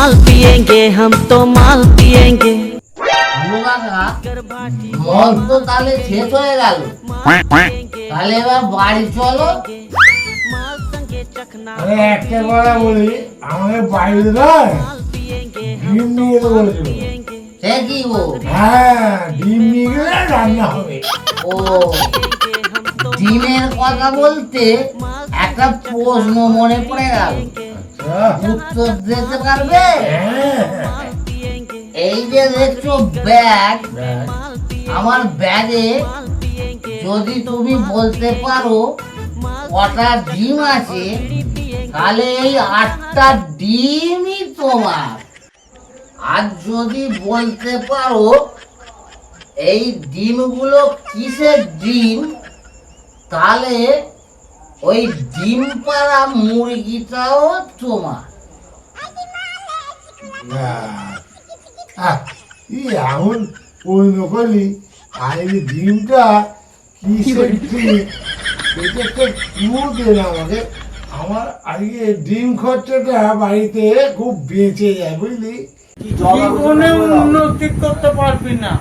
माल पिएंगे हम तो माल पिएंगे। মদ তো তাহলে শেষ হয়ে গেল, তাহলে এবার বাড়ি চলো। আরে একটা কথা বলি, আমাদের বাড়িতে নয় ডিম নিয়ে যেতে বলেছিল। সে কি গো? হ্যাঁ, ডিম নিয়ে গেলে রান্না হবে। ও, ডিমের কথা বলতে একটা প্রশ্ন মনে পড়ে গেল, উত্তর দিতে পারবে? হ্যাঁ, এই যে দেখছো ব্যাগ, আমার ব্যাগে যদি তুমি বলতে পারো কটা ডিম আছে, তাহলে এই 8টা ডিমই তোমার। আর যদি বলতে পারো এই ডিমগুলো কিসের ডিম, তাহলে ওই ডিম পাড়া মুরগিটাও তোমার। এমন অন্য করলি, আর এই ডিমটা কিসের ডিম, এটা একটা ক্লু দেন আমাকে। আমার আজকে ডিম খরচাটা বাড়িতে খুব বেঁচে যায়, বুঝলি? জীবনে উন্নতি করতে পারবি না।